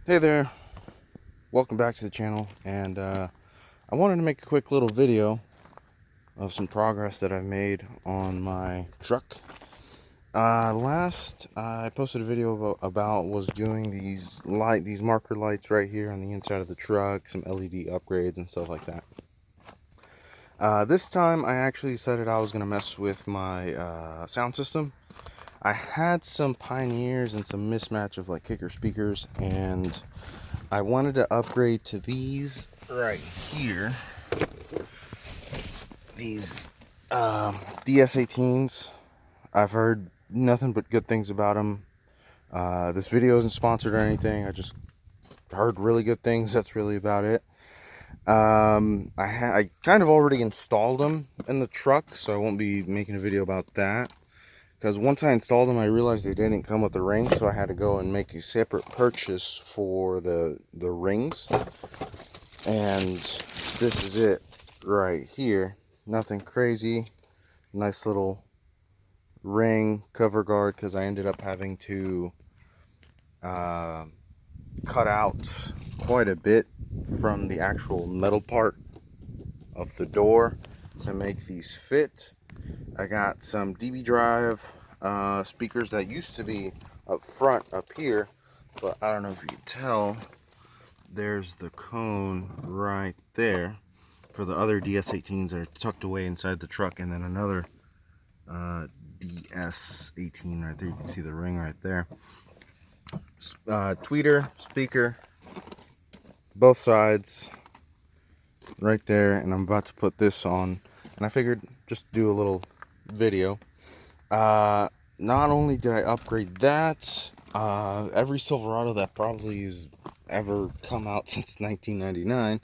Hey there, welcome back to the channel, and I wanted to make a quick little video of some progress that I've made on my truck. Last I posted a video about was doing these marker lights right here on the inside of the truck, some LED upgrades and stuff like that. This time I actually decided I was going to mess with my sound system. I had some Pioneers and some mismatch of like kicker speakers, and I wanted to upgrade to these right here. These DS18s. I've heard nothing but good things about them. This video isn't sponsored or anything. I just heard really good things. That's really about it. I kind of already installed them in the truck, so I won't be making a video about that. Because once I installed them, I realized they didn't come with the rings, so I had to go and make a separate purchase for the rings. And this is it right here. Nothing crazy. Nice little ring cover guard, because I ended up having to cut out quite a bit from the actual metal part of the door to make these fit. I got some DB drive speakers that used to be up front up here, but I don't know if you can tell, there's the cone right there for the other DS18s that are tucked away inside the truck, and then another DS18 right there. You can see the ring right there. Tweeter speaker, both sides right there, and I'm about to put this on, and I figured just do a little video. Not only did I upgrade that, every Silverado that probably has ever come out since 1999,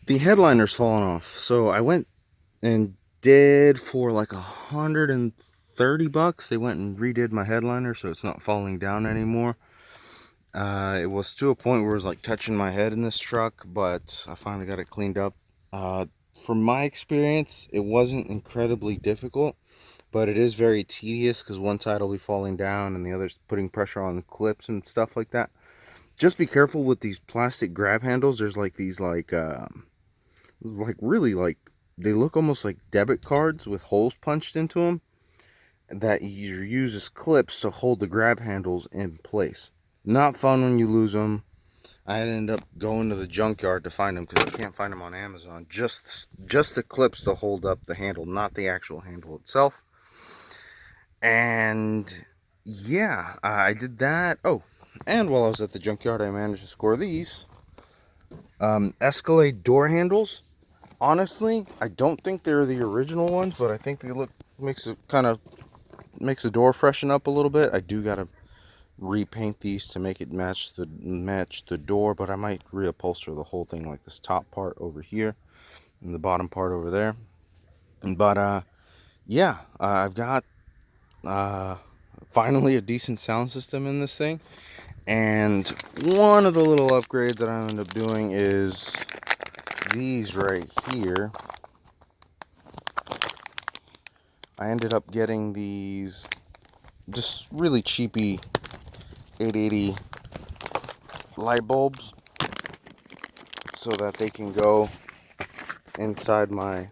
the headliner's fallen off. So I went and did, for like $130, they went and redid my headliner so it's not falling down anymore. It was to a point where it was like touching my head in this truck, but I finally got it cleaned up. From my experience, it wasn't incredibly difficult, but it is very tedious because one side will be falling down and the other's putting pressure on the clips and stuff like that. Just be careful with these plastic grab handles. There's like these really like, they look almost like debit cards with holes punched into them that you use as clips to hold the grab handles in place. Not fun when you lose them. I ended up going to the junkyard to find them because I can't find them on Amazon. Just the clips to hold up the handle, not the actual handle itself. And yeah, I did that. Oh, and while I was at the junkyard, I managed to score these Escalade door handles. Honestly, I don't think they're the original ones, but I think they makes the door freshen up a little bit. I do gotta repaint these to make it match the door, but I might reupholster the whole thing, like this top part over here and the bottom part over there. But yeah, I've got finally a decent sound system in this thing. And one of the little upgrades that I ended up doing is these right here. I ended up getting these just really cheapy 880 light bulbs so that they can go inside my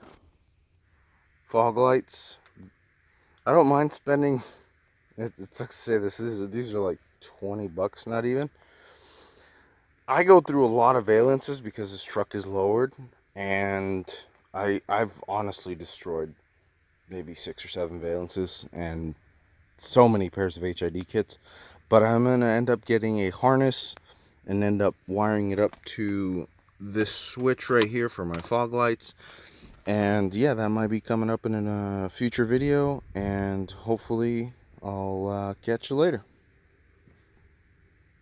fog lights. I don't mind spending, it's like I say, these are like $20, not even. I go through a lot of valences because this truck is lowered, and I've honestly destroyed maybe 6 or 7 valences and so many pairs of HID kits. But I'm gonna end up getting a harness and end up wiring it up to this switch right here for my fog lights. And yeah, that might be coming up in a future video, and hopefully I'll catch you later.